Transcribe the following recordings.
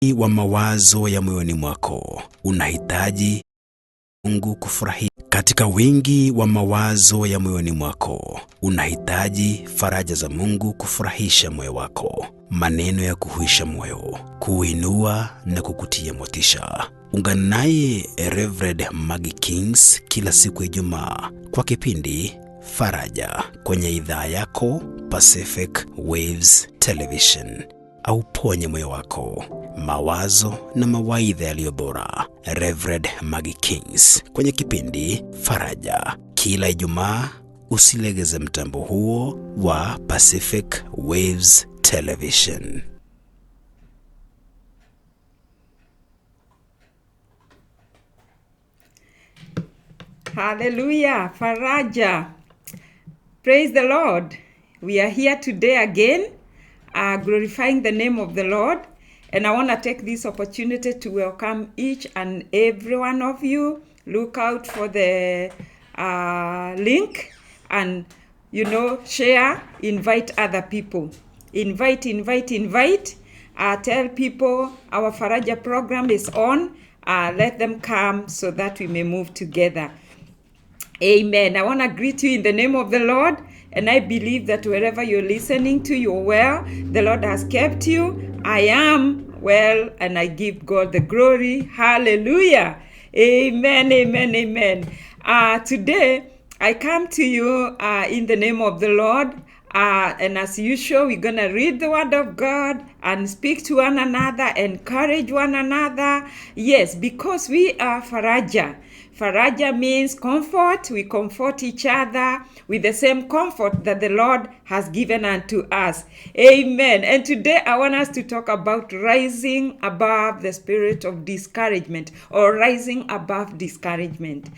wa mawazo ya moyoni mwako unahitaji Mungu kufurahi. Katika wingi wa mawazo ya moyoni mwako unahitaji faraja za Mungu kufurahisha moyo wako, maneno ya kuhuisha moyo, kuinua na kukutia motisha. Ungana naye Rev.Maggie kila siku ya Ijumaa kwa kipindi Faraja kwenye idhaa yako Pacific Waves Television. Au ponye moyo wako, mawazo na mawaidha yaliyo bora. Rev.Maggie kwenye kipindi Faraja kila Ijumaa. Usilegeze mtambo huo wa Pacific Waves Television. Hallelujah, Faraja. Praise the Lord. We are here today again, glorifying the name of the Lord. And I want to take this opportunity to welcome each and every one of you. Look out for the link and, share, invite other people. Invite. Tell people our Faraja program is on. Let them come so that we may move together. Amen. I want to greet you in the name of the Lord. And I believe that wherever you're listening to, you're well. The Lord has kept you. I am well, and I give God the glory. Hallelujah. Amen. Today, I come to you in the name of the Lord. And as usual, we're going to read the word of God and speak to one another, encourage one another. Yes, because we are Faraja. Faraja means comfort. We comfort each other with the same comfort that the Lord has given unto us. Amen. And today I want us to talk about rising above the spirit of discouragement, or rising above discouragement.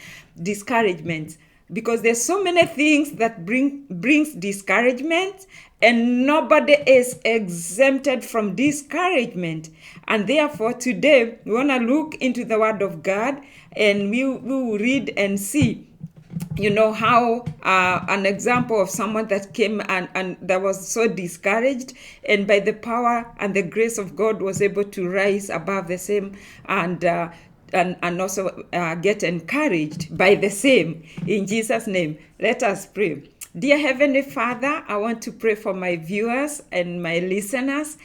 Because there's so many things that brings discouragement, and nobody is exempted from discouragement. And therefore today we want to look into the word of God, and we will read and see how an example of someone that came and that was so discouraged, and by the power and the grace of God was able to rise above the same and also get encouraged by the same. In Jesus' name, let us pray. Dear Heavenly Father, I want to pray for my viewers and my listeners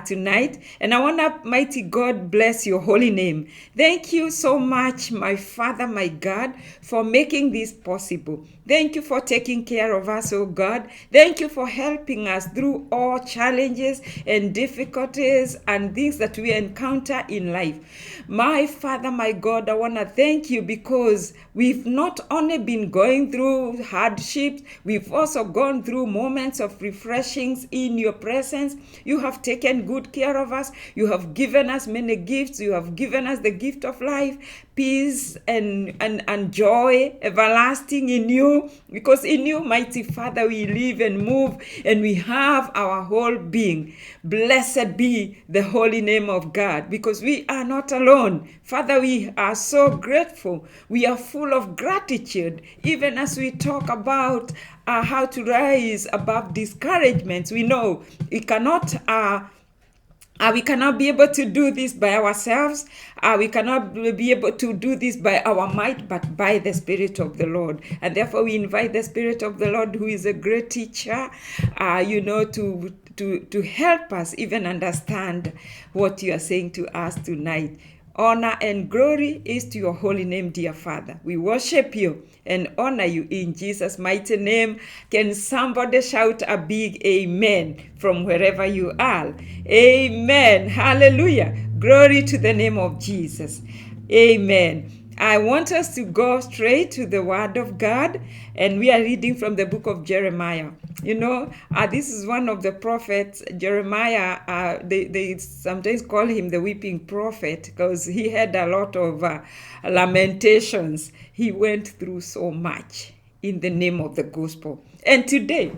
tonight. And I want to, mighty God, bless your holy name. Thank you so much, my Father, my God, for making this possible. Thank you for taking care of us, oh God. Thank you for helping us through all challenges and difficulties and things that we encounter in life. My Father, my God, I want to thank you because we've not only been going through hardships, we've also gone through moments of refreshings in your presence. You have taken good care of us. You have given us many gifts. You have given us the gift of life, peace, and joy everlasting in you. Because in you, mighty Father, we live and move and we have our whole being. Blessed be the holy name of God, because we are not alone. Father, we are so grateful. We are full of gratitude, even as we talk about how to rise above discouragements. We know we cannot be able to do this by ourselves. We cannot be able to do this by our might, but by the Spirit of the Lord. And therefore, we invite the Spirit of the Lord, who is a great teacher, to help us even understand what you are saying to us tonight. Honor and glory is to your holy name, dear Father. We worship you and honor you in Jesus' mighty name. Can somebody shout a big amen from wherever you are? Amen. Hallelujah. Glory to the name of Jesus. Amen. I want us to go straight to the word of God, and we are reading from the book of Jeremiah. This is one of the prophets, Jeremiah. They sometimes call him the weeping prophet because he had a lot of lamentations. He went through so much in the name of the gospel. And today,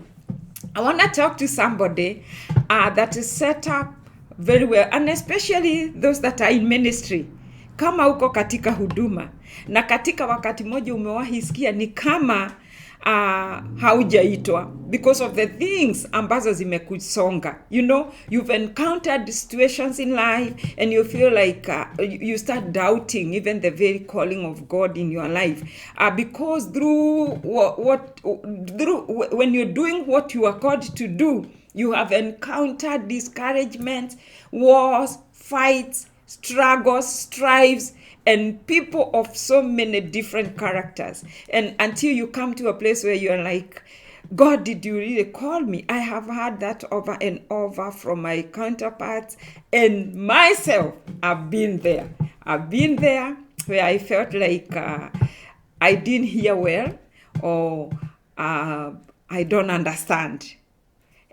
I want to talk to somebody that is set up very well, and especially those that are in ministry. Kama uko katika huduma na katika wakati moja umewahi sikia ni kama haujaitwa because of the things ambazo zimekusonga. You know, you've encountered situations in life and you feel like you start doubting even the very calling of God in your life, because through when you're doing what you are called to do, you have encountered discouragement, wars, fights, struggles, strives, and people of so many different characters. And until you come to a place where you're like, God, did you really call me? I have heard that over and over from my counterparts, and myself, I've been there. I've been there where I felt like I didn't hear well, or I don't understand.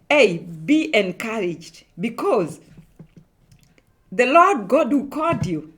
Hey, be encouraged, because the Lord God who called you,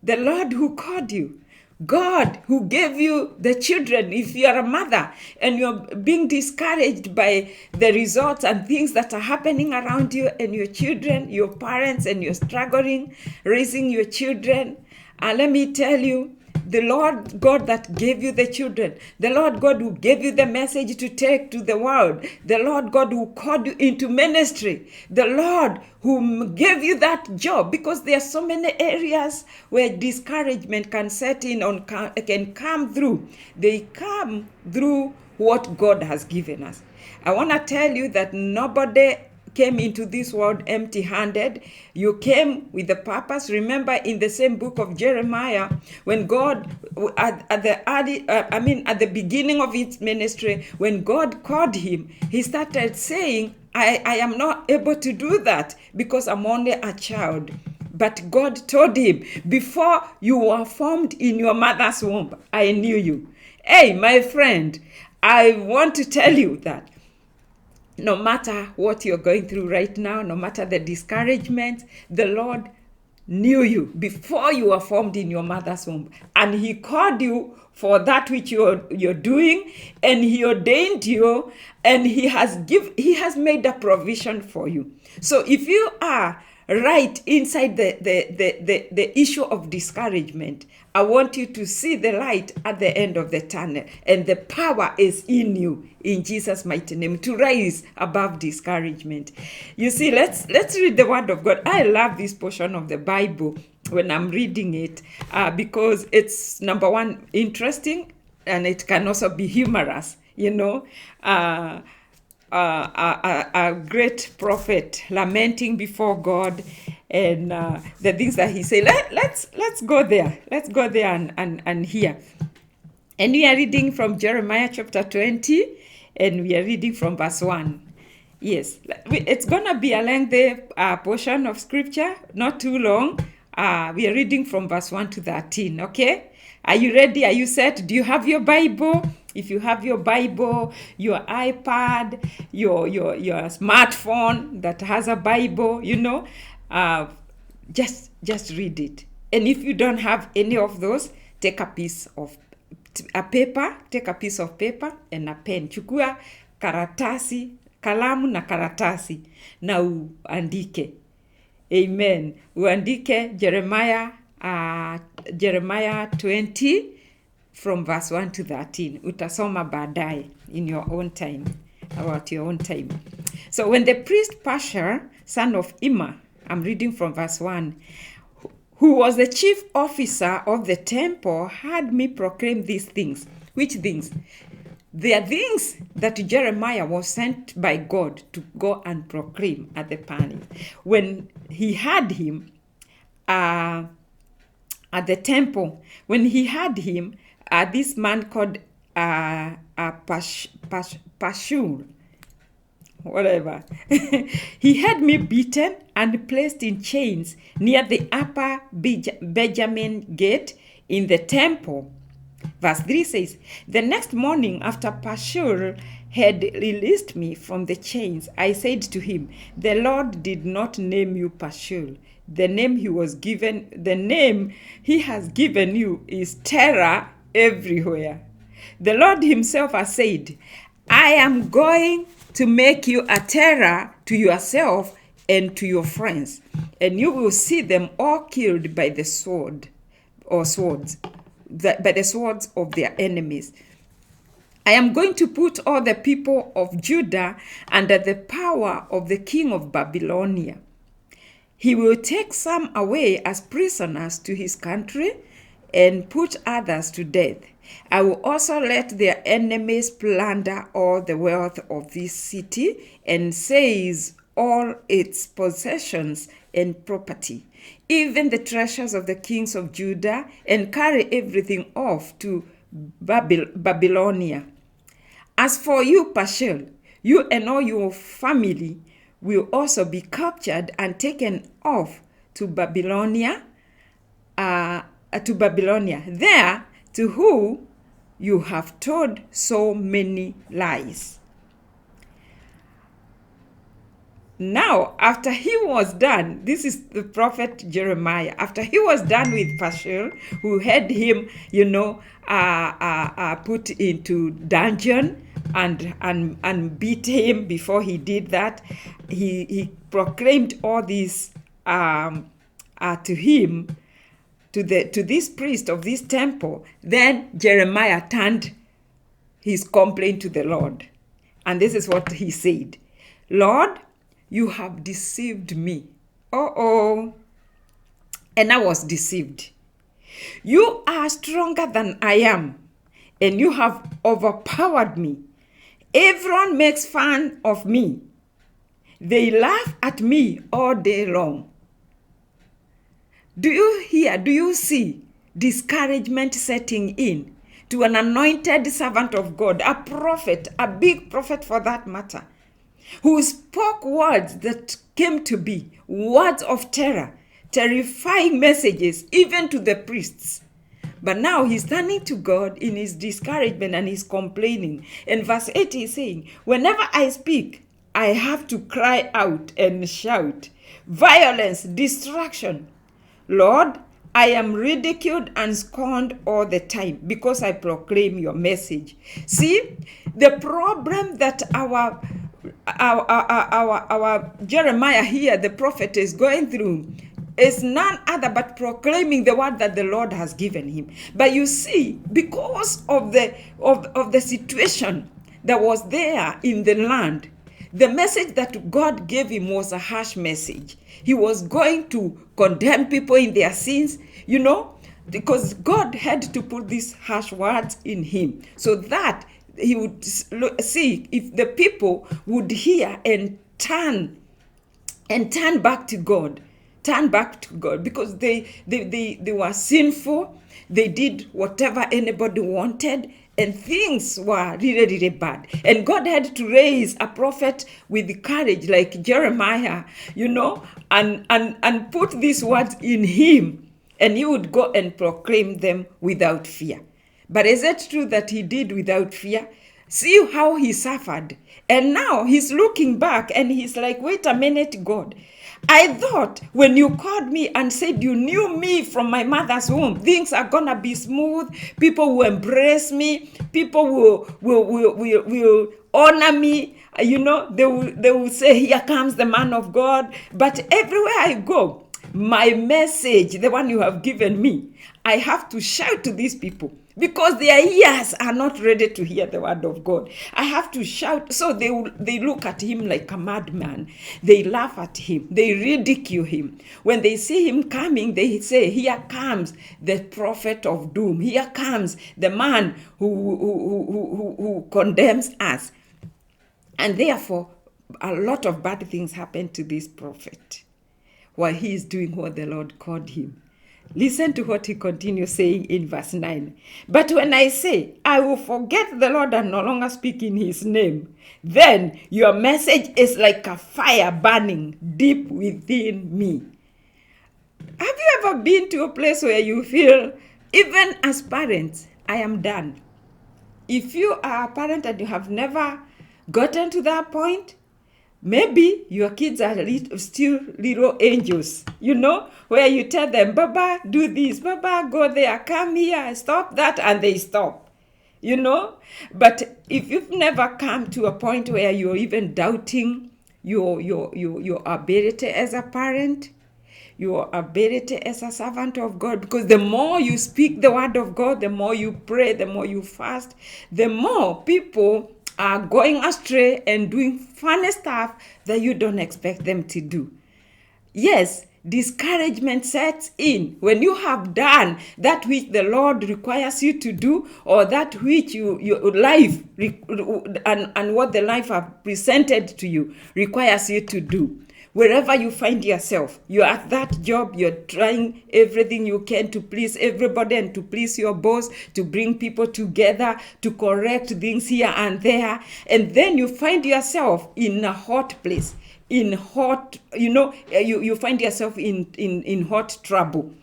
the Lord who called you, God who gave you the children, if you are a mother and you're being discouraged by the results and things that are happening around you and your children, your parents, and you're struggling raising your children, let me tell you, the Lord God that gave you the children, the Lord God who gave you the message to take to the world, the Lord God who called you into ministry, the Lord who gave you that job, because there are so many areas where discouragement can set in, can come through. They come through what God has given us. I want to tell you that nobody came into this world empty-handed. You came with a purpose. Remember, in the same book of Jeremiah, when God, at the beginning of his ministry, when God called him, he started saying, I am not able to do that because I'm only a child. But God told him, before you were formed in your mother's womb, I knew you. Hey, my friend, I want to tell you that no matter what you're going through right now, no matter the discouragement, the Lord knew you before you were formed in your mother's womb. And he called you for that which you're doing, and he ordained you, and he has made a provision for you. So if you are right inside the issue of discouragement, I want you to see the light at the end of the tunnel, and the power is in you, in Jesus' mighty name, to rise above discouragement. You see, let's read the word of God. I love this portion of the Bible when I'm reading it, because it's, number one, interesting, and it can also be humorous, you know. A great prophet lamenting before God, and the things that he said. Let's go there. Let's go there and hear. And we are reading from Jeremiah chapter 20, and we are reading from verse 1. Yes, it's gonna be a lengthy portion of scripture, not too long. We are reading from verse 1 to 13. Okay, are you ready? Are you set? Do you have your Bible? If you have your Bible, your iPad, your smartphone that has a Bible, you know, just read it. And if you don't have any of those, take a piece of paper and a pen. Chukua karatasi, kalamu na karatasi, na uandike. Amen. Uandike Jeremiah 20 from verse 1 to 13. Utasoma baadaye in your own time, about your own time. So when the priest Pashur, son of Immer, I'm reading from verse 1, who was the chief officer of the temple, had me proclaim these things. Which things? They are things that Jeremiah was sent by God to go and proclaim at the palace. When he had him at the temple, when he had him, this man called Pashur, whatever, he had me beaten and placed in chains near the upper Benjamin gate in the temple. Verse 3 says, the next morning after Pashur had released me from the chains, I said to him, the Lord did not name you Pashur. The name he has given you is terror everywhere. The Lord himself has said, I am going to make you a terror to yourself and to your friends, and you will see them all killed by the sword or swords, by the swords of their enemies. I am going to put all the people of Judah under the power of the king of Babylonia. He will take some away as prisoners to his country and put others to death. I will also let their enemies plunder all the wealth of this city and seize all its possessions and property, even the treasures of the kings of Judah, and carry everything off to Babylonia. As for you, Pashel, you and all your family will also be captured and taken off to Babylonia. There, to whom you have told so many lies. Now, after he was done, this is the prophet Jeremiah. After he was done with Pashur, who had him, put into dungeon and beat him before he did that, he proclaimed all this to him, to this priest of this temple. Then Jeremiah turned his complaint to the Lord, and this is what he said: Lord, you have deceived me. And I was deceived. You are stronger than I am, and you have overpowered me. Everyone makes fun of me. They laugh at me all day long. Do you hear? Do you see discouragement setting in to an anointed servant of God, a prophet, a big prophet for that matter, who spoke words that came to be words of terror, terrifying messages, even to the priests. But now he's turning to God in his discouragement and he's complaining. In verse 8 he's saying, whenever I speak, I have to cry out and shout, violence, destruction. Lord, I am ridiculed and scorned all the time because I proclaim your message. See, the problem that our Jeremiah here, the prophet, is going through is none other but proclaiming the word that the Lord has given him. But you see, because of the situation that was there in the land, the message that God gave him was a harsh message. He was going to condemn people in their sins, because God had to put these harsh words in him so that he would see if the people would hear and turn back to God. Turn back to God, because they were sinful. They did whatever anybody wanted, and things were really, really bad. And God had to raise a prophet with courage like Jeremiah, and put these words in him, and he would go and proclaim them without fear. But is it true that he did without fear? See how he suffered. And now he's looking back and he's like, wait a minute, God. I thought when you called me and said you knew me from my mother's womb, things are gonna be smooth. People will embrace me. People will honor me. They will say, here comes the man of God. But everywhere I go, my message, the one you have given me, I have to shout to these people, because their ears are not ready to hear the word of God. I have to shout. So they look at him like a madman. They laugh at him. They ridicule him. When they see him coming, they say, here comes the prophet of doom. Here comes the man who condemns us. And therefore, a lot of bad things happen to this prophet while he is doing what the Lord called him. Listen to what he continues saying in verse 9. But when I say, I will forget the Lord and no longer speak in his name, then your message is like a fire burning deep within me. Have you ever been to a place where you feel, even as parents, I am done? If you are a parent and you have never gotten to that point, maybe your kids are still little angels, where you tell them, Baba, do this, Baba, go there, come here, stop that, and they stop, But if you've never come to a point where you're even doubting your ability as a parent, your ability as a servant of God, because the more you speak the word of God, the more you pray, the more you fast, the more people are going astray and doing funny stuff that you don't expect them to do. Yes, discouragement sets in when you have done that which the Lord requires you to do, or that which your life and what the life have presented to you requires you to do. Wherever you find yourself, you're at that job, you're trying everything you can to please everybody and to please your boss, to bring people together, to correct things here and there, and then you find yourself in a hot place, in hot, you find yourself in hot trouble.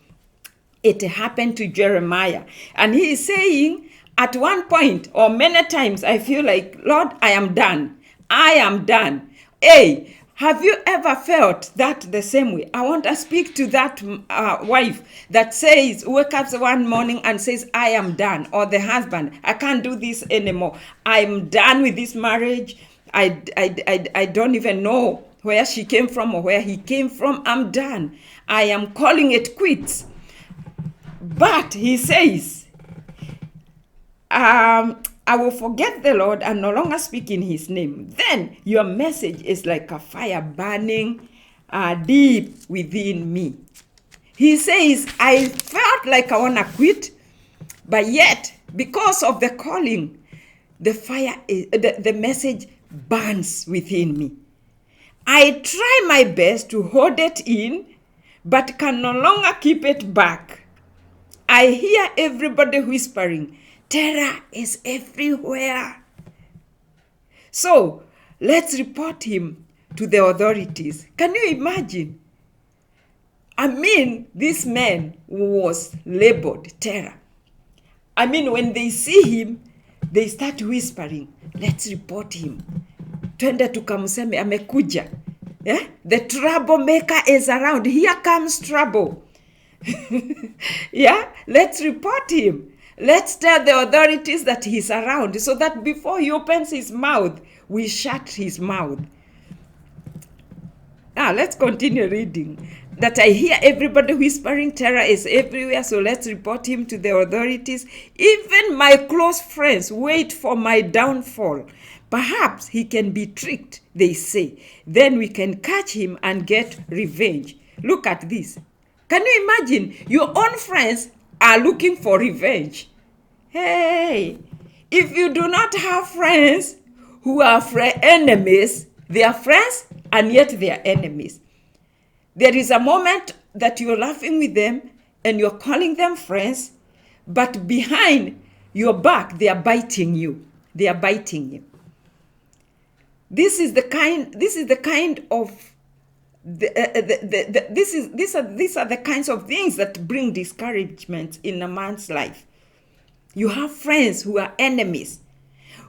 It happened to Jeremiah, and he is saying at one point, or many times, I feel like, Lord, I am done. Hey, have you ever felt that the same way? I want to speak to that wife that says, wake up one morning and says, I am done. Or the husband, I can't do this anymore. I'm done with this marriage. I don't even know where she came from or where he came from. I'm done. I am calling it quits. But he says, I will forget the Lord and no longer speak in his name. Then your message is like a fire burning deep within me. He says, I felt like I want to quit, but yet because of the calling, the fire, the message burns within me. I try my best to hold it in, but can no longer keep it back. I hear everybody whispering, terror is everywhere. So let's report him to the authorities. Can you imagine? I mean, this man was labeled terror. I mean, when they see him, they start whispering, let's report him. Twende tukamseme amekuja. Yeah? The troublemaker is around. Here comes trouble. Yeah? Let's report him. Let's tell the authorities that he's around, so that before he opens his mouth, we shut his mouth. Now, let's continue reading. That I hear everybody whispering, terror is everywhere, so let's report him to the authorities. Even my close friends wait for my downfall. Perhaps he can be tricked, they say. Then we can catch him and get revenge. Look at this. Can you imagine? Your own friends are looking for revenge. Hey, if you do not have friends who are enemies, they are friends and yet they are enemies. There is a moment that you're laughing with them and you're calling them friends, but behind your back, they are biting you. They are biting you. These are the kinds of things that bring discouragement in a man's life. You have friends who are enemies.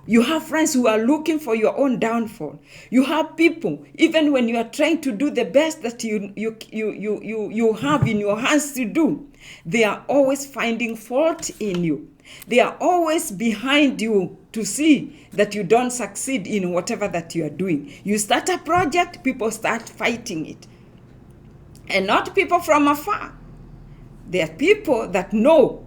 You have friends who are looking for your own downfall. You have people, even when you are trying to do the best that you have in your hands to do, they are always finding fault in you. They are always behind you to see that you don't succeed in whatever that you are doing. You start a project, people start fighting it. And not people from afar. They are people that know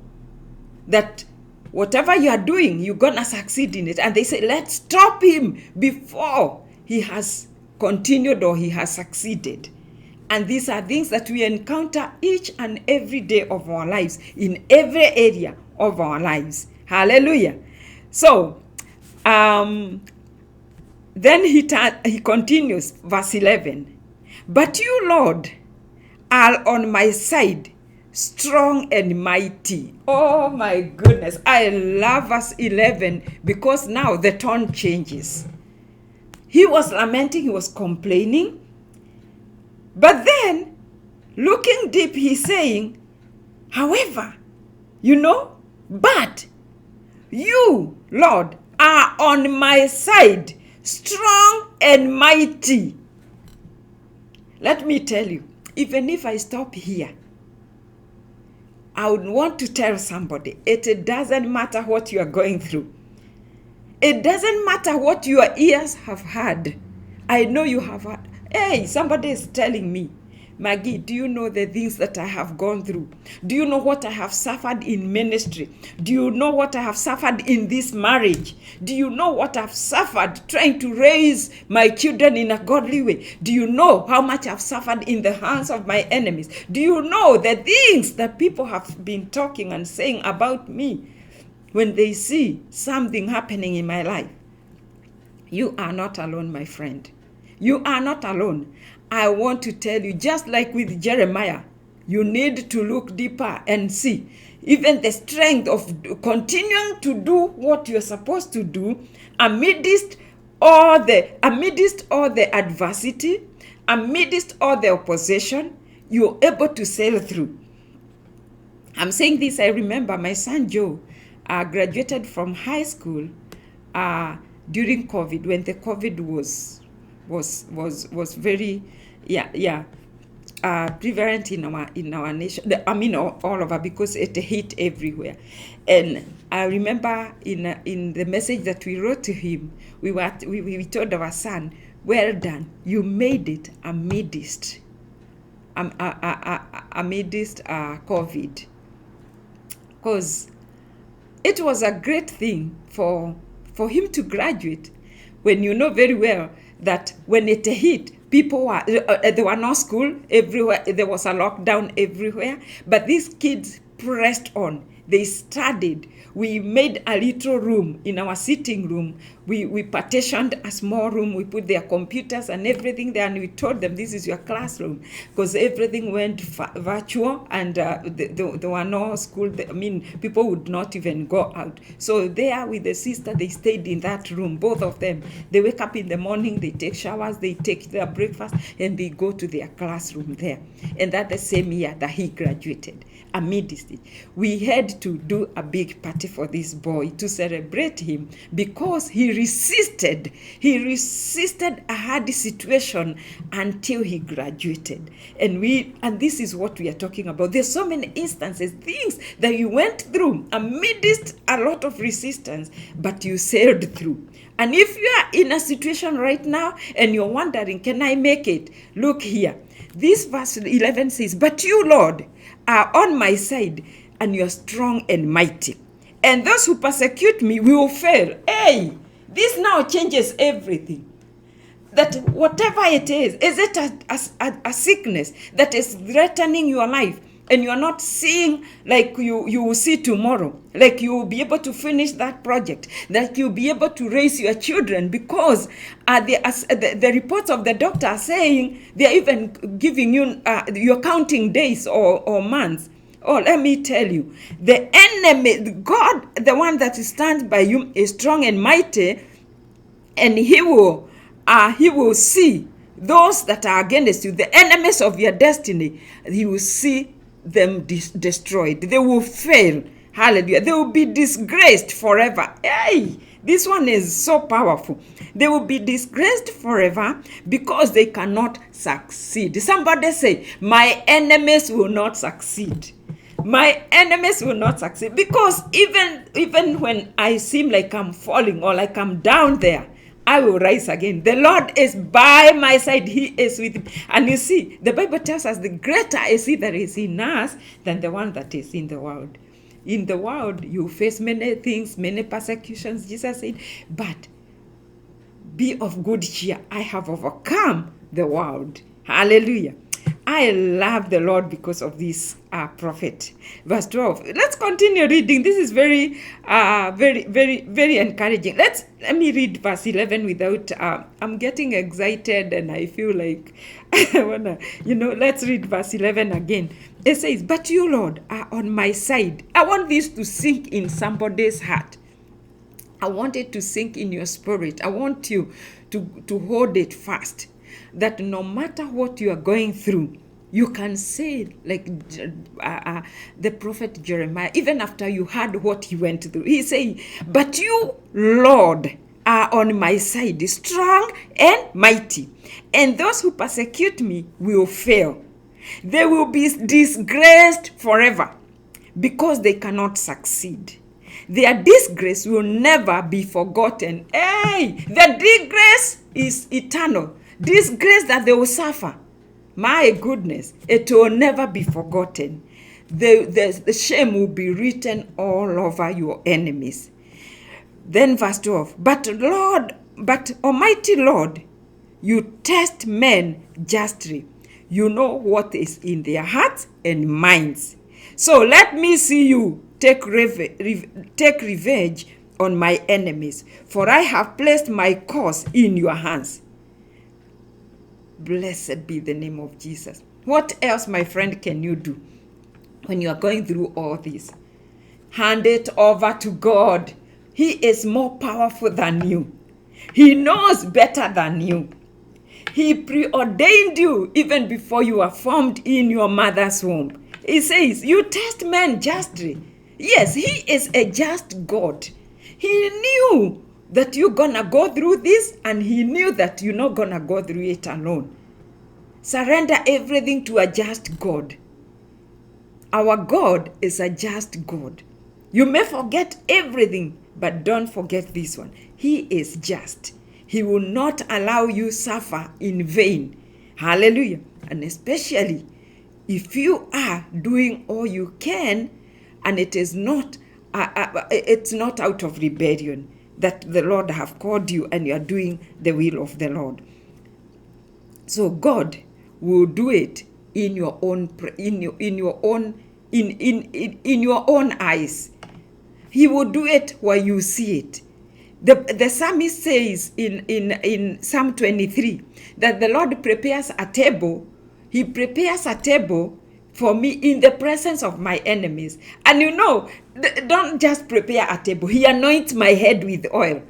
that whatever you are doing, you're going to succeed in it. And they say, let's stop him before he has continued or he has succeeded. And these are things that we encounter each and every day of our lives, in every area of our lives. Hallelujah. So, then he continues, verse 11. But you, Lord, are on my side, strong and mighty. Oh my goodness. I love verse 11 because now the tone changes. He was lamenting, he was complaining. But then, looking deep, he's saying, however, but you, Lord, are on my side, strong and mighty. Let me tell you, even if I stop here, I would want to tell somebody, it doesn't matter what you are going through. It doesn't matter what your ears have heard. I know you have heard. Hey, somebody is telling me, Maggie, do you know the things that I have gone through? Do you know what I have suffered in ministry? Do you know what I have suffered in this marriage? Do you know what I've suffered trying to raise my children in a godly way? Do you know how much I've suffered in the hands of my enemies? Do you know the things that people have been talking and saying about me when they see something happening in my life? You are not alone, my friend. You are not alone. I want to tell you, just like with Jeremiah, you need to look deeper and see even the strength of continuing to do what you're supposed to do amidst all the adversity, amidst all the opposition. You're able to sail through. I'm saying this, I remember my son Joe graduated from high school during COVID, when the COVID was very prevalent in our nation. I mean, all over, because it hit everywhere. And I remember in the message that we wrote to him, we told our son, "Well done, you made it amidst COVID," because it was a great thing for him to graduate, when you know very well that when it hit, people were there were no school everywhere, there was a lockdown everywhere, but these kids pressed on. They studied. We made a little room in our sitting room. We partitioned a small room. We put their computers and everything there, and we told them, this is your classroom, because everything went virtual, and there were no school. I mean, people would not even go out. So there with the sister, they stayed in that room, both of them. They wake up in the morning, they take showers, they take their breakfast, and they go to their classroom there. And that the same year that he graduated. Amidst it, we had to do a big party for this boy to celebrate him, because he resisted a hard situation until he graduated. And this is what we are talking about. There's so many instances, things that you went through amidst a lot of resistance, but you sailed through. And if you are in a situation right now and you're wondering, can I make it? Look here. This verse 11 says, "But you, Lord, are on my side, and you're strong and mighty. And those who persecute me will fail." Hey, this now changes everything. That whatever it is it a sickness that is threatening your life, and you're not seeing like you will see tomorrow, like you will be able to finish that project, that you'll be able to raise your children, because the reports of the doctor are saying they're even giving you, you're counting days or months. Oh, let me tell you, the enemy, God, the one that stands by you, is strong and mighty, and he will see those that are against you, the enemies of your destiny. He will see them destroyed. They will fail. Hallelujah. They will be disgraced forever. Hey, this one is so powerful. They will be disgraced forever because they cannot succeed. Somebody say, my enemies will not succeed. My enemies will not succeed, because even when I seem like I'm falling or like I'm down there, I will rise again. The Lord is by my side. He is with me. And you see, the Bible tells us the greater is he that is in us than the one that is in the world. In the world, you face many things, many persecutions, Jesus said, but be of good cheer. I have overcome the world. Hallelujah. I love the Lord because of this prophet. Verse 12. Let's continue reading. This is very encouraging. Let me read verse 11 without, I'm getting excited and I feel like I wanna, let's read verse 11 again. It says, "But you, Lord, are on my side." I want this to sink in somebody's heart. I want it to sink in your spirit. I want you to hold it fast. That no matter what you are going through, you can say, like the prophet Jeremiah, even after you heard what he went through, he said, "But you, Lord, are on my side, strong and mighty. And those who persecute me will fail. They will be disgraced forever because they cannot succeed. Their disgrace will never be forgotten." Hey, the disgrace is eternal. Disgrace that they will suffer. my goodness, it will never be forgotten. The shame will be written all over your enemies. Then verse 12, but Almighty Lord, you test men justly. You know what is in their hearts and minds. So let me see you take revenge on my enemies, for I have placed my cause in your hands. Blessed be the name of Jesus. What else, my friend, can you do when you are going through all this? Hand it over to God. He is more powerful than you. He knows better than you. He preordained you even before you were formed in your mother's womb. He says, you test men justly. Yes, he is a just God. He knew that you're gonna go through this, and he knew that you're not gonna go through it alone. Surrender everything to a just God. Our God is a just God. You may forget everything, but don't forget this one. He is just. He will not allow you suffer in vain. Hallelujah. And especially if you are doing all you can, and it is not it's not out of rebellion that the Lord have called you, and you are doing the will of the Lord. So God will do it in your own in your own eyes. He will do it where you see it. The psalmist says in Psalm 23 that the Lord prepares a table. He prepares a table for me in the presence of my enemies. And you know, don't just prepare a table. He anoints my head with oil.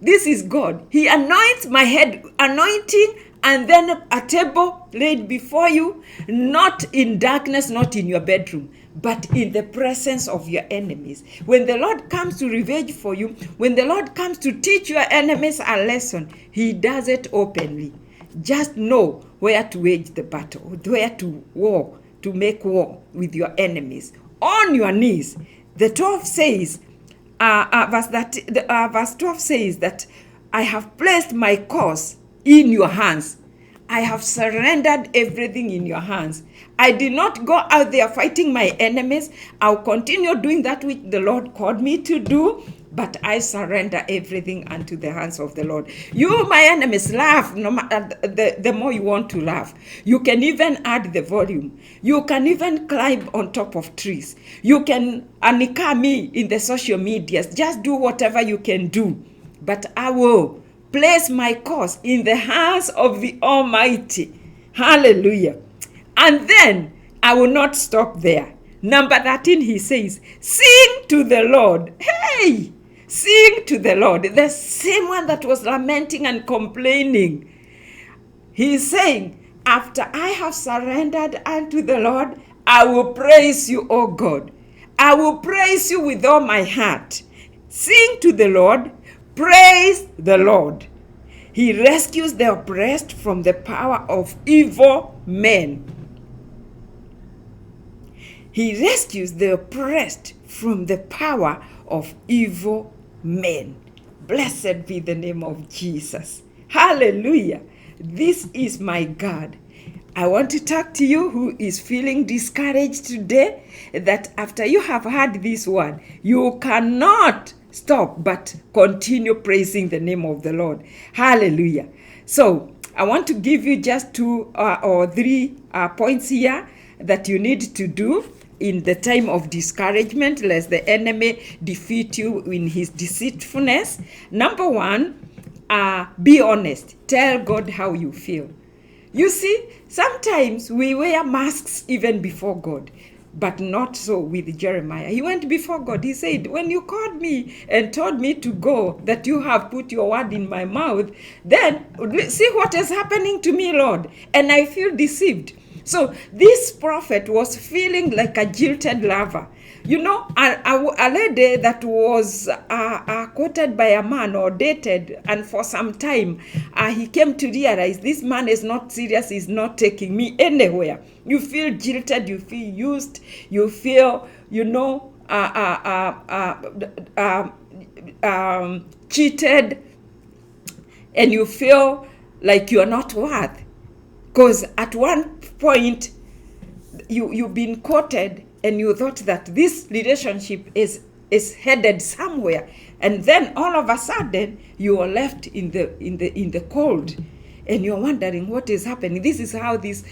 This is God. He anoints my head, anointing, and then a table laid before you, not in darkness, not in your bedroom, but in the presence of your enemies. When the Lord comes to revenge for you, when the Lord comes to teach your enemies a lesson, he does it openly. Just know where to wage the battle, where to war, to make war with your enemies. On your knees. The 12 says, verse 12 says that I have placed my cause in your hands. I have surrendered everything in your hands. I did not go out there fighting my enemies. I'll continue doing that which the Lord called me to do, but I surrender everything unto the hands of the Lord. You, my enemies, laugh no matter the more you want to laugh. You can even add the volume. You can even climb on top of trees. You can anika me in the social medias. Just do whatever you can do. But I will place my cause in the hands of the Almighty. Hallelujah. And then I will not stop there. Number 13, he says, sing to the Lord. Hey, sing to the Lord. The same one that was lamenting and complaining. He's saying, after I have surrendered unto the Lord, I will praise you, O God. I will praise you with all my heart. Sing to the Lord. Praise the Lord. He rescues the oppressed from the power of evil men. He rescues the oppressed from the power of evil men. Blessed be the name of Jesus. Hallelujah. This is my God. I want to talk to you who is feeling discouraged today, that after you have heard this word, you cannot stop but continue praising the name of the Lord. Hallelujah. So I want to give you just 2 or 3 points here that you need to do in the time of discouragement, lest the enemy defeat you in his deceitfulness. Number 1, be honest. Tell God how you feel. You see, sometimes we wear masks even before God, but not so with Jeremiah. He went before God. He said, when you called me and told me to go, that you have put your word in my mouth, then see what is happening to me, Lord. And I feel deceived. So this prophet was feeling like a jilted lover. You know, a lady that was quoted by a man or dated, and for some time he came to realize this man is not serious, he's not taking me anywhere. You feel jilted, you feel used, you feel, cheated, and you feel like you're not worth Because at one point, you've been courted and you thought that this relationship is headed somewhere, and then all of a sudden you are left in the cold, and you're wondering what is happening. This is how this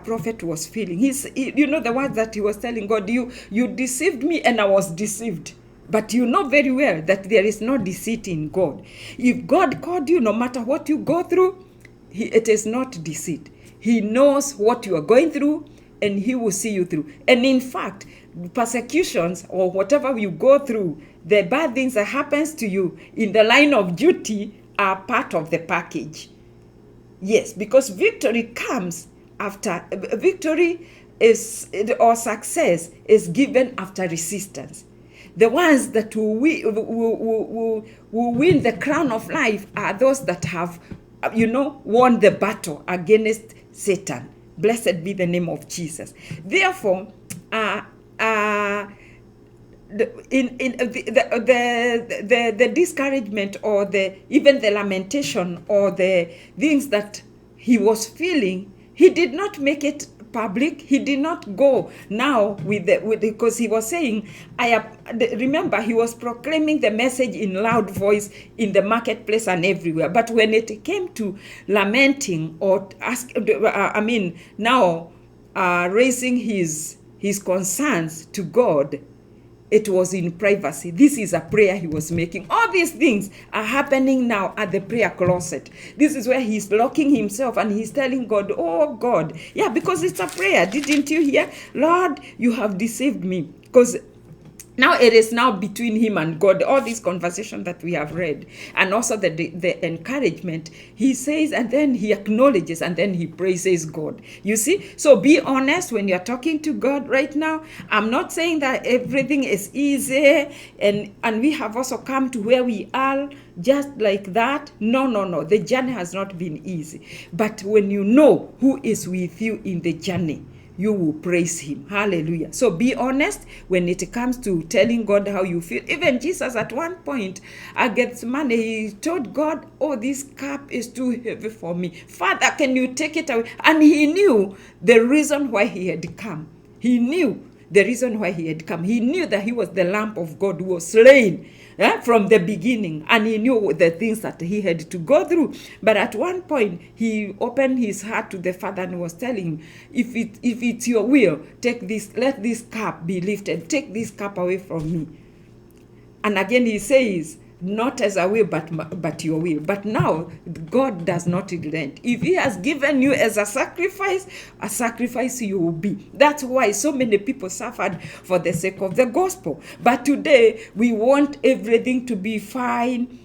prophet was feeling. The words that he was telling God, you deceived me and I was deceived. But you know very well that there is no deceit in God. If God called you, no matter what you go through, it is not deceit. He knows what you are going through, and he will see you through. And in fact, persecutions or whatever you go through, the bad things that happens to you in the line of duty are part of the package. Yes, because victory comes after victory or success is given after resistance. The ones that will win the crown of life are those that have, won the battle against Satan. Blessed be the name of Jesus. Therefore, the discouragement or even the lamentation or the things that he was feeling, he did not make it public. He did not go now because he was saying, remember, he was proclaiming the message in loud voice in the marketplace and everywhere. But when it came to lamenting or raising his concerns to God, it was in privacy. This is a prayer he was making. All these things are happening now at the prayer closet. This is where he's locking himself and he's telling God, oh God, yeah, because it's a prayer. Didn't you hear? Lord, you have deceived me. Because now it is now between him and God, all this conversation that we have read, and also the encouragement. He says, and then he acknowledges, and then he praises God. You see? So be honest when you're talking to God right now. I'm not saying that everything is easy, and we have also come to where we are just like that. No. The journey has not been easy. But when you know who is with you in the journey, you will praise him. Hallelujah. So be honest when it comes to telling God how you feel. Even Jesus at one point at Gethsemane, he told God, oh, this cup is too heavy for me. Father, can you take it away? And he knew the reason why he had come. He knew the reason why he had come. He knew that he was the Lamb of God who was slain from the beginning, and he knew the things that he had to go through. But at one point, he opened his heart to the Father and was telling him, if it's your will, take this, let this cup be lifted. Take this cup away from me. And again he says, not as I will, but your will. But now, God does not relent. If he has given you as a sacrifice you will be. That's why so many people suffered for the sake of the gospel. But today, we want everything to be fine.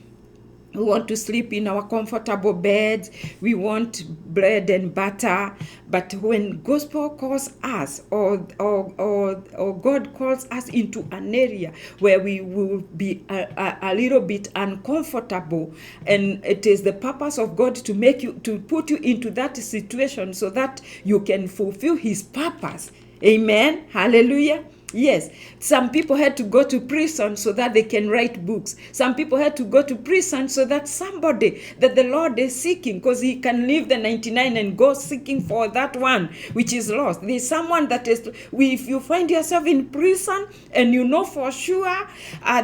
We want to sleep in our comfortable beds. We want bread and butter. But when gospel calls us or God calls us into an area where we will be a little bit uncomfortable, and it is the purpose of God to put you into that situation so that you can fulfill his purpose. Amen. Hallelujah. Yes, some people had to go to prison so that they can write books. Some people had to go to prison so that somebody that the Lord is seeking, because he can leave the 99 and go seeking for that one which is lost. There's someone that is, if you find yourself in prison and you know for sure,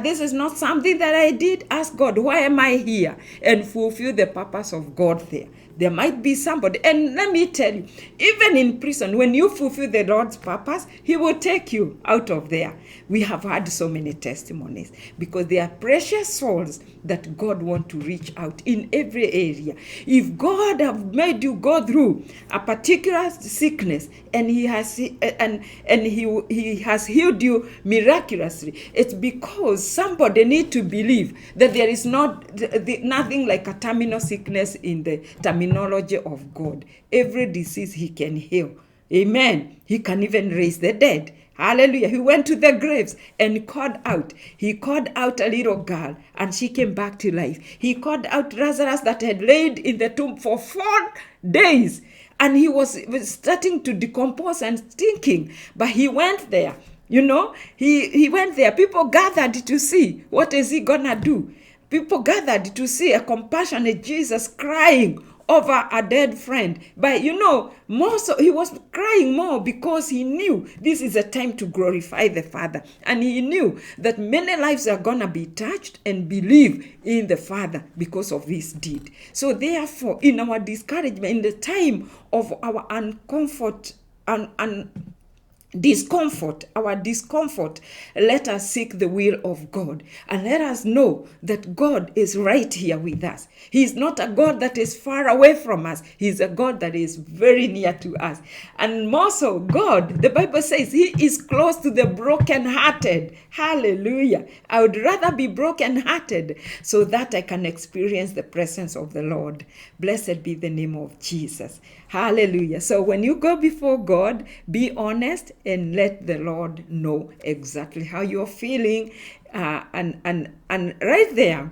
this is not something that I did, ask God, why am I here? And fulfill the purpose of God there. There might be somebody, and let me tell you, even in prison, when you fulfill the Lord's purpose, he will take you out of there. We have had so many testimonies because they are precious souls that God wants to reach out in every area. If God have made you go through a particular sickness and he has healed you miraculously, it's because somebody need to believe that there is nothing like a terminal sickness in the terminology of God. Every disease he can heal. Amen. He can even raise the dead. Hallelujah. He went to the graves and called out. He called out a little girl and she came back to life. He called out Lazarus that had laid in the tomb for 4 days. And he was starting to decompose and stinking. But he went there. He went there. People gathered to see what is he gonna do. People gathered to see a compassionate Jesus crying over a dead friend. But more so, he was crying more because he knew this is a time to glorify the Father. And he knew that many lives are going to be touched and believe in the Father because of this deed. So therefore, in our discouragement, in the time of our our discomfort, let us seek the will of God, and let us know that God is right here with us. He is not a God that is far away from us. He is a God that is very near to us. And more so, God, the Bible says, he is close to the brokenhearted. Hallelujah. I would rather be brokenhearted so that I can experience the presence of the Lord. Blessed be the name of Jesus. Hallelujah. So when you go before God, be honest and let the Lord know exactly how you're feeling. And right there,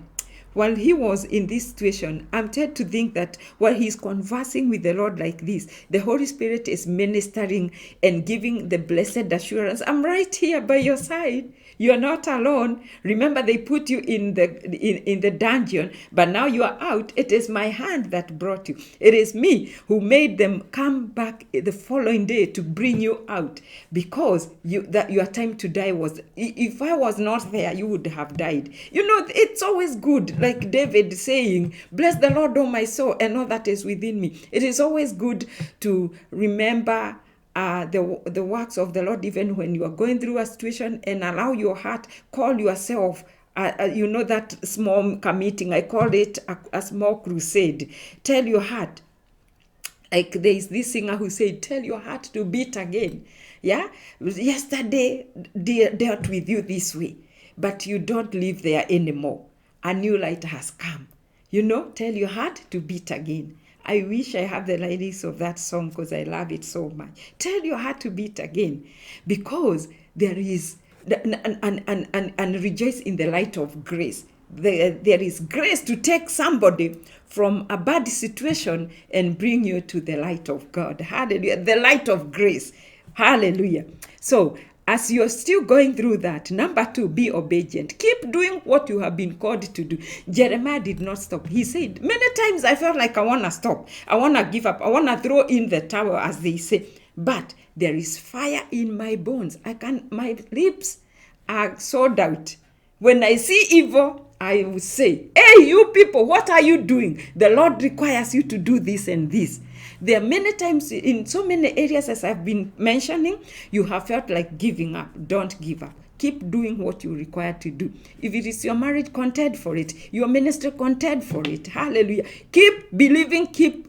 while he was in this situation, I'm tempted to think that while he's conversing with the Lord like this, the Holy Spirit is ministering and giving the blessed assurance, I'm right here by your side. You are not alone. Remember, they put you in the dungeon, but now you are out. It is my hand that brought you. It is me who made them come back the following day to bring you out, because that your time to die was. If I was not there, you would have died. It's always good, like David saying, "Bless the Lord, O my soul, and all that is within me." It is always good to remember the works of the Lord, even when you are going through a situation, and allow your heart, call yourself, that small meeting, I call it a small crusade. Tell your heart, like there is this singer who said, tell your heart to beat again. Yeah, yesterday dealt with you this way, but you don't live there anymore. A new light has come. Tell your heart to beat again. I wish I have the lyrics of that song because I love it so much. Tell your heart to beat again, because there is, and rejoice in the light of grace. There is grace to take somebody from a bad situation and bring you to the light of God. Hallelujah. The light of grace. Hallelujah. So, as you're still going through that, number 2, be obedient. Keep doing what you have been called to do. Jeremiah did not stop. He said, many times I felt like I want to stop. I want to give up. I want to throw in the towel, as they say. But there is fire in my bones. My lips are sold out. When I see evil, I will say, hey, you people, what are you doing? The Lord requires you to do this and this. There are many times in so many areas, as I've been mentioning, you have felt like giving up. Don't give up. Keep doing what you're required to do. If it is your marriage, contend for it. Your ministry, contend for it. Hallelujah. Keep believing. Keep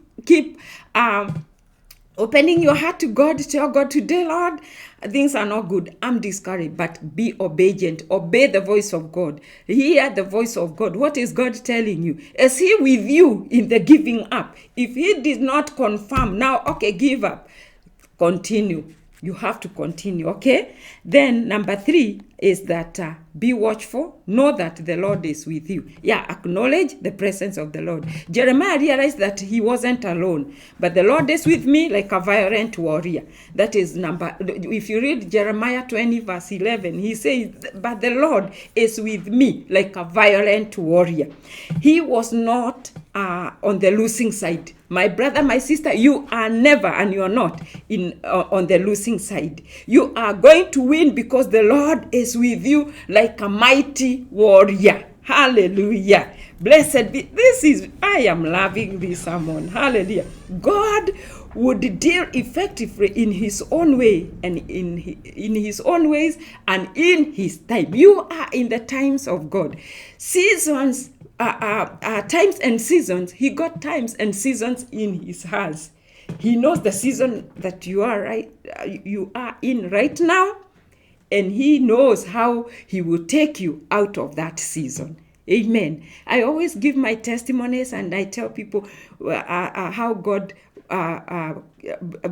opening your heart to God. Tell God, today, Lord, things are not good. I'm discouraged, but be obedient. Obey the voice of God. Hear the voice of God. What is God telling you? Is he with you in the giving up? If he did not confirm, now, okay, give up. Continue. You have to continue, okay? Then number 3 is that be watchful. Know that the Lord is with you. Yeah, acknowledge the presence of the Lord. Jeremiah realized that he wasn't alone, but the Lord is with me like a violent warrior. That is if you read Jeremiah 20 verse 11, he says, but the Lord is with me like a violent warrior. He was not on the losing side. My brother, my sister, you are never, and you are not on the losing side. You are going to win because the Lord is with you like a mighty warrior. Hallelujah. Blessed be. I am loving this sermon. Hallelujah. God would deal effectively in his own way and in his own ways and in his time. You are in the times of God. Seasons, times and seasons. He got times and seasons in his hands. He knows the season that you are in right now, and he knows how he will take you out of that season. Amen. I always give my testimonies, and I tell people how God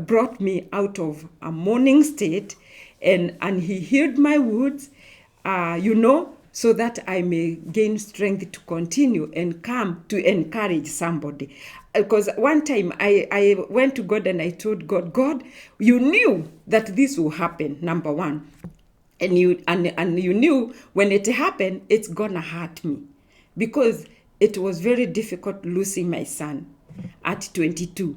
brought me out of a mourning state, and he healed my wounds, so that I may gain strength to continue and come to encourage somebody. Because one time I went to God and I told God, God, you knew that this will happen, number 1. And you knew when it happened, it's gonna hurt me, because it was very difficult losing my son. at 22.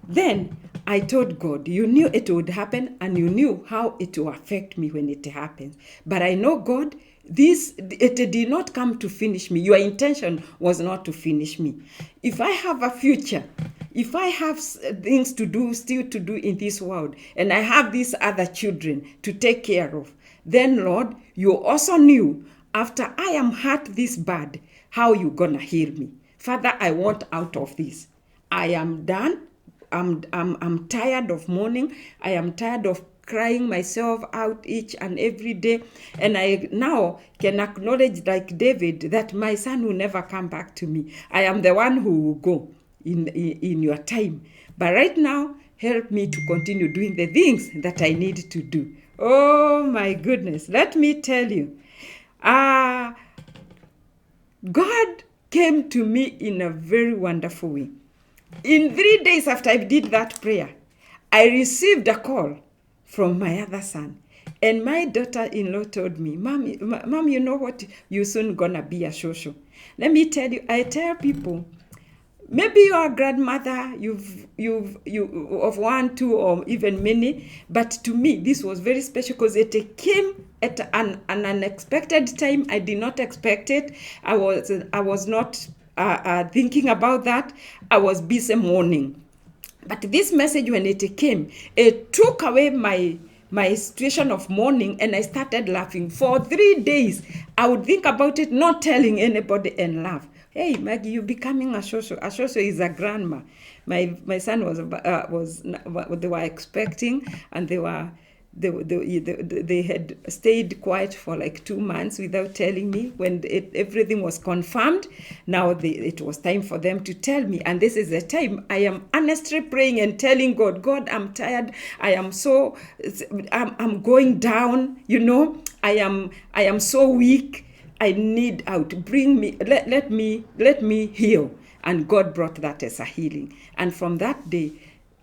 Then I told God, you knew it would happen and you knew how it will affect me when it happens. But I know, God, it did not come to finish me. Your intention was not to finish me. If I have a future, if I have things to do, still to do in this world, and I have these other children to take care of, then Lord, you also knew after I am hurt this bad, how you gonna heal me. Father, I want out of this. I am done. I'm tired of mourning. I am tired of crying myself out each and every day. And I now can acknowledge, like David, that my son will never come back to me. I am the one who will go in your time. But right now, help me to continue doing the things that I need to do. Oh my goodness. Let me tell you. God came to me in a very wonderful way. In 3 days after I did that prayer, I received a call from my other son. And my daughter-in-law told me, Mom, you know what? You're soon gonna be a shosho. Let me tell you, I tell people, maybe you're a grandmother, you of 1, 2, or even many, but to me, this was very special because it came at an unexpected time. I did not expect it. I was not thinking about that. I was busy mourning. But this message, when it came, it took away my situation of mourning, and I started laughing. For 3 days, I would think about it, not telling anybody, and laugh. Hey, Maggie, you're becoming a shosho. A shosho is a grandma. My son they were expecting, and they had stayed quiet for like 2 months without telling me. When everything was confirmed, now it was time for them to tell me. And this is the time I am honestly praying and telling God, I'm tired. I'm going down. I am so weak. I need out. Bring me. Let me heal. And God brought that as a healing. And from that day,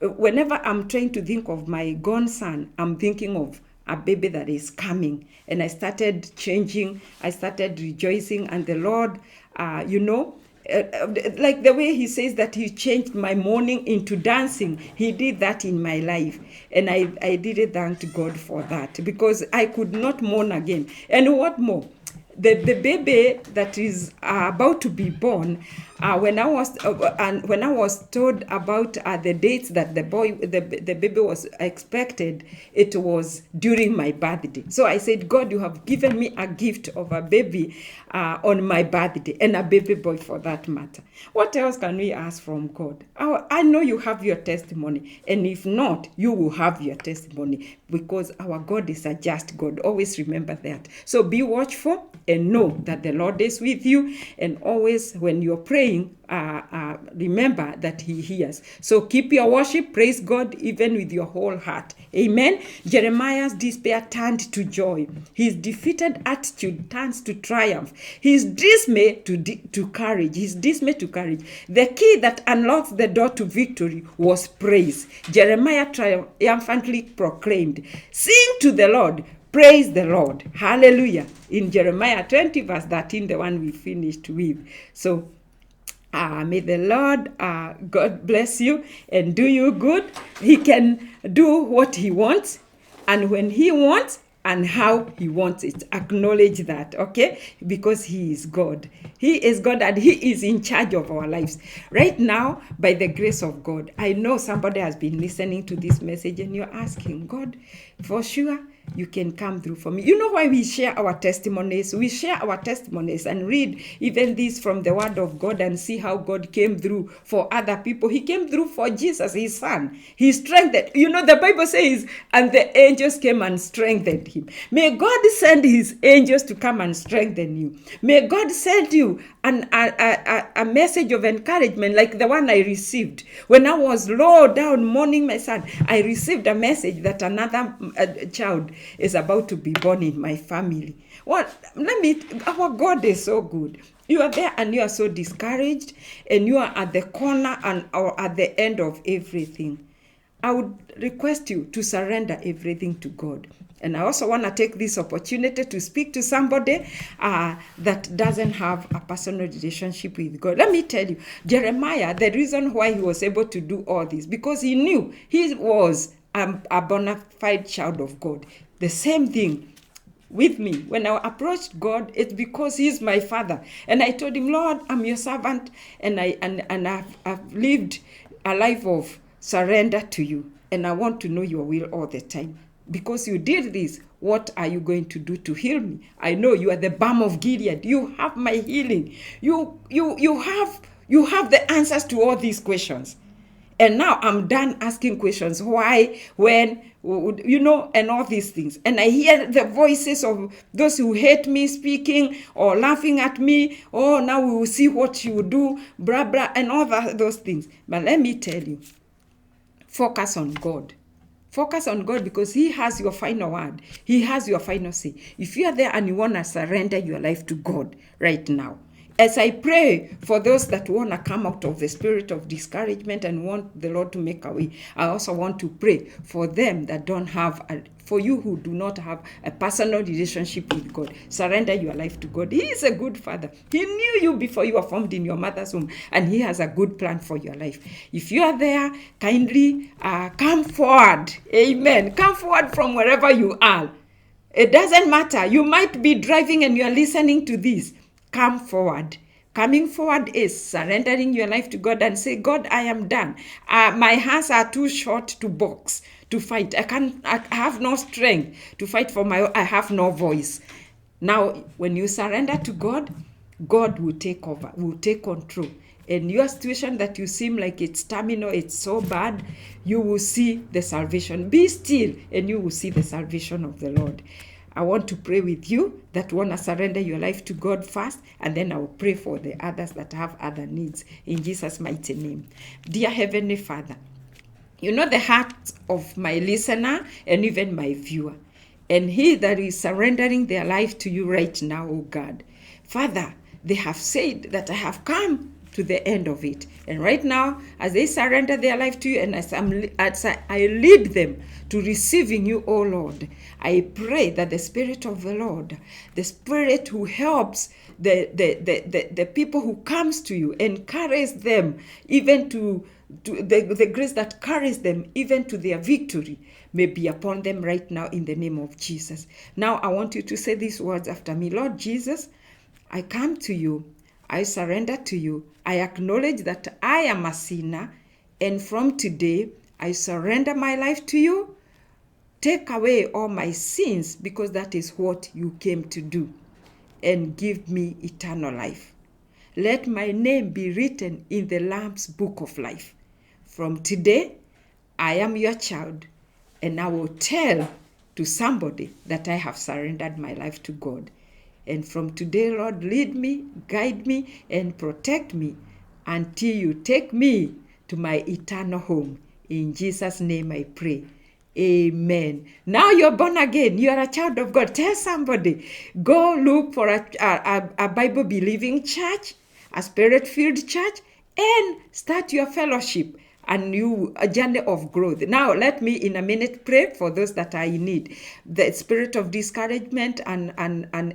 whenever I'm trying to think of my gone son, I'm thinking of a baby that is coming. And I started changing. I started rejoicing. And the Lord, like the way he says that he changed my mourning into dancing, he did that in my life. And I did thank God for that, because I could not mourn again. And what more? The baby that is about to be born, when I was told about the dates that the baby was expected, it was during my birthday. So I said, God, you have given me a gift of a baby on my birthday, and a baby boy for that matter. What else can we ask from God? I know you have your testimony, and if not, you will have your testimony, because our God is a just God. Always remember that. So be watchful and know that the Lord is with you, and always when you're praying, remember that he hears. So keep your worship, praise God even with your whole heart. Amen. Jeremiah's despair turned to joy. His defeated attitude turns to triumph. His dismay to courage. The key that unlocks the door to victory was praise. Jeremiah triumphantly proclaimed, "Sing to the Lord, praise the Lord." Hallelujah. In Jeremiah 20 verse 13, the one we finished with. So may the Lord God bless you and do you good. He can do what he wants, and when he wants, and how he wants it. Acknowledge that, okay? Because he is God. He is God, and he is in charge of our lives. Right now, by the grace of God, I know somebody has been listening to this message, and you're asking, God, for sure, you can come through for me. You know why we share our testimonies? We share our testimonies and read even this from the word of God and see how God came through for other people. He came through for Jesus, his son. He strengthened. You know, the Bible says, and the angels came and strengthened him. May God send his angels to come and strengthen you. May God send you a message of encouragement like the one I received. When I was low down mourning my son, I received a message that another child is about to be born in my family. Our God is so good. You are there and you are so discouraged, and you are at the corner or at the end of everything. I would request you to surrender everything to God. And I also want to take this opportunity to speak to somebody that doesn't have a personal relationship with God. Let me tell you, Jeremiah, the reason why he was able to do all this, because he knew he was a bona fide child of God. The same thing with me. When I approached God, it's because He's my Father. And I told Him, Lord, I'm your servant, and I've lived a life of surrender to you, and I want to know your will all the time. Because you did this, what are you going to do to heal me? I know you are the balm of Gilead. You have my healing. You have the answers to all these questions. And now I'm done asking questions. Why, when, and all these things. And I hear the voices of those who hate me speaking or laughing at me. Oh, now we will see what you do, blah, blah, and all those things. But let me tell you, focus on God. Focus on God, because He has your final word. He has your final say. If you are there and you want to surrender your life to God right now, as I pray for those that want to come out of the spirit of discouragement and want the Lord to make a way, I also want to pray for them that don't have, for you who do not have a personal relationship with God. Surrender your life to God. He is a good Father. He knew you before you were formed in your mother's womb, and He has a good plan for your life. If you are there, kindly come forward. Amen. Come forward from wherever you are. It doesn't matter. You might be driving and you are listening to this. Come forward. Coming forward is surrendering your life to God and say, God, I am done. My hands are too short to box, to fight. I have no strength to fight for I have no voice. Now, when you surrender to God, God will take over, will take control. And your situation that you seem like it's terminal, it's so bad, you will see the salvation. Be still and you will see the salvation of the Lord. I want to pray with you that want to surrender your life to God first, and then I will pray for the others that have other needs in Jesus' mighty name. Dear Heavenly Father, you know the heart of my listener and even my viewer, and he that is surrendering their life to you right now, oh God. Father, they have said that I have come to the end of it. And right now, as they surrender their life to you, and as I lead them to receiving you, oh Lord, I pray that the Spirit of the Lord, the Spirit who helps the people who comes to you and carries them even to the grace that carries them even to their victory, may be upon them right now in the name of Jesus. Now I want you to say these words after me. Lord Jesus, I come to you. I surrender to you. I acknowledge that I am a sinner, and from today, I surrender my life to you. Take away all my sins, because that is what you came to do, and give me eternal life. Let my name be written in the Lamb's book of life. From today, I am your child, and I will tell to somebody that I have surrendered my life to God. And from today, Lord, lead me, guide me, and protect me until you take me to my eternal home. In Jesus' name I pray. Amen. Now you're born again. You are a child of God. Tell somebody, go look for a Bible-believing church, a Spirit-filled church, and start your fellowship. A journey of growth. Now, let me in a minute pray for those that are in need. The spirit of discouragement and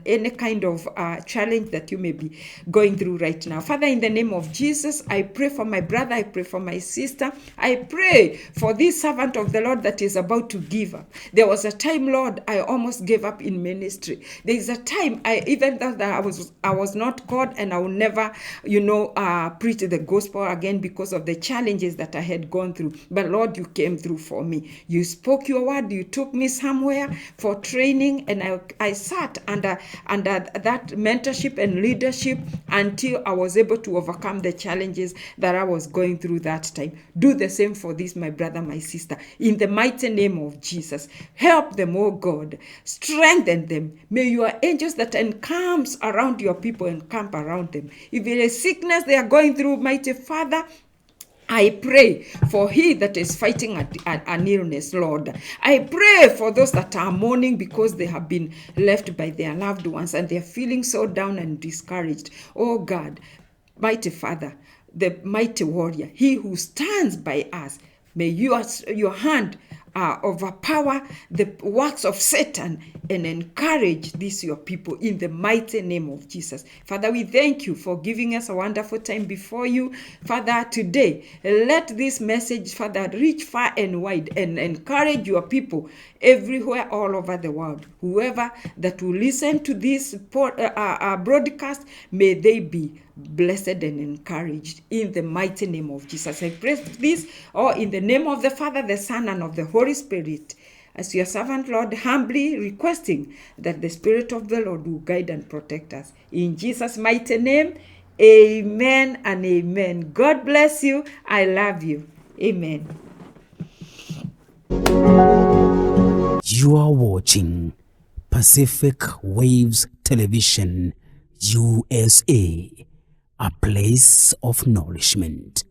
any kind of challenge that you may be going through right now. Father, in the name of Jesus, I pray for my brother. I pray for my sister. I pray for this servant of the Lord that is about to give up. There was a time, Lord, I almost gave up in ministry. There is a time even though that I was not called, and I will never, preach the gospel again because of the challenges that I had gone through. But Lord, you came through for me. You spoke your word. You took me somewhere for training, and I sat under that mentorship and leadership until I was able to overcome the challenges that I was going through that time. Do the same for this, my brother, my sister. In the mighty name of Jesus, help them, oh God. Strengthen them. May your angels that encamps around your people encamp around them. If there is sickness they are going through, mighty Father, I pray for he that is fighting an illness, Lord. I pray for those that are mourning because they have been left by their loved ones and they're feeling so down and discouraged. Oh God, mighty Father, the mighty warrior, he who stands by us, may your hand overpower the works of Satan and encourage these your people in the mighty name of Jesus. Father, we thank you for giving us a wonderful time before you. Father, today, let this message, Father, reach far and wide and encourage your people everywhere, all over the world. Whoever that will listen to this broadcast, may they be blessed and encouraged in the mighty name of Jesus. I pray this in the name of the Father, the Son, and of the Holy Spirit, as your servant, Lord, humbly requesting that the Spirit of the Lord will guide and protect us. In Jesus' mighty name, amen and amen. God bless you. I love you. Amen. You are watching Pacific Waves Television, USA, a place of nourishment.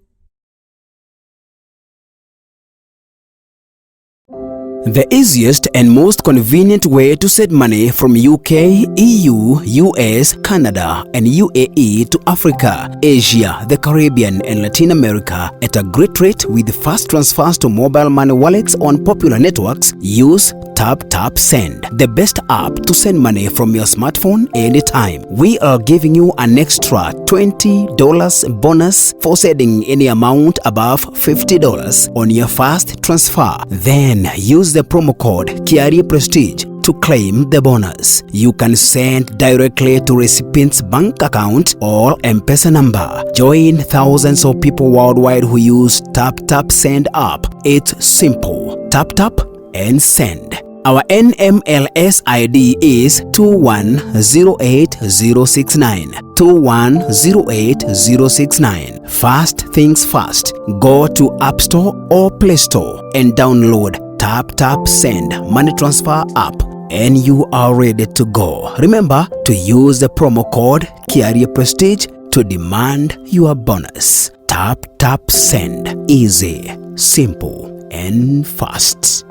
The easiest and most convenient way to send money from UK, EU, US, Canada, and UAE to Africa, Asia, the Caribbean, and Latin America at a great rate with fast transfers to mobile money wallets on popular networks. Use Send, the best app to send money from your smartphone anytime. We are giving you an extra $20 bonus for sending any amount above $50 on your first transfer. Then use the promo code KIARIPRESTIGE to claim the bonus. You can send directly to recipient's bank account or M-Pesa number. Join thousands of people worldwide who use Send app. It's simple. Tap and send. Our NMLS ID is 2108069. 2108069. First things first. Go to App Store or Play Store and download Send money transfer app, and you are ready to go. Remember to use the promo code KIARIPRESTIGE to demand your bonus. Send. Easy, simple, and fast.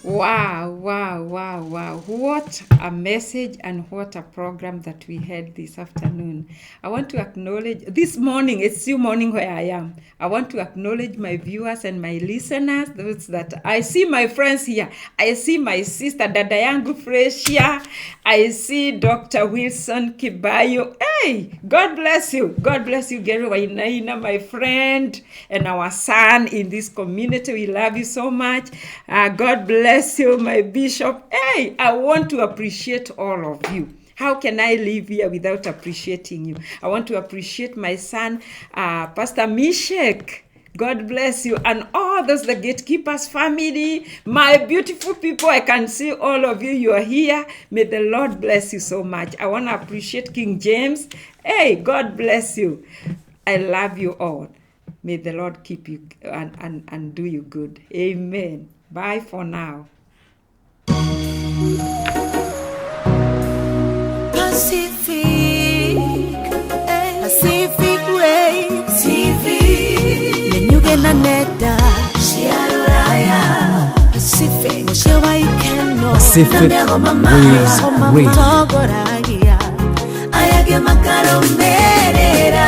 Wow. What a message and what a program that we had this afternoon. I want to acknowledge, this morning, it's still morning where I am. I want to acknowledge my viewers and my listeners, those that I see my friends here. I see my sister, Dada yangu Fresia. I see Dr. Wilson Kibayo. Hey, God bless you. God bless you, Gary Wainaina, my friend, and our son in this community. We love you so much. God bless you, my bishop. Hey, I want to appreciate all of you. How can I live here without appreciating you? I want to appreciate my son, Pastor Mishek. God bless you. And all those, the Gatekeepers family, my beautiful people, I can see all of you. You are here. May the Lord bless you so much. I want to appreciate King James. Hey, God bless you. I love you all. May the Lord keep you and do you good. Amen. Bye for now. Pacific Waves TV. Nenyuge na neta. Shiaraya. Pacific. Moshewa ikeno. Pacific Waves Radio. Ayage makaro merera.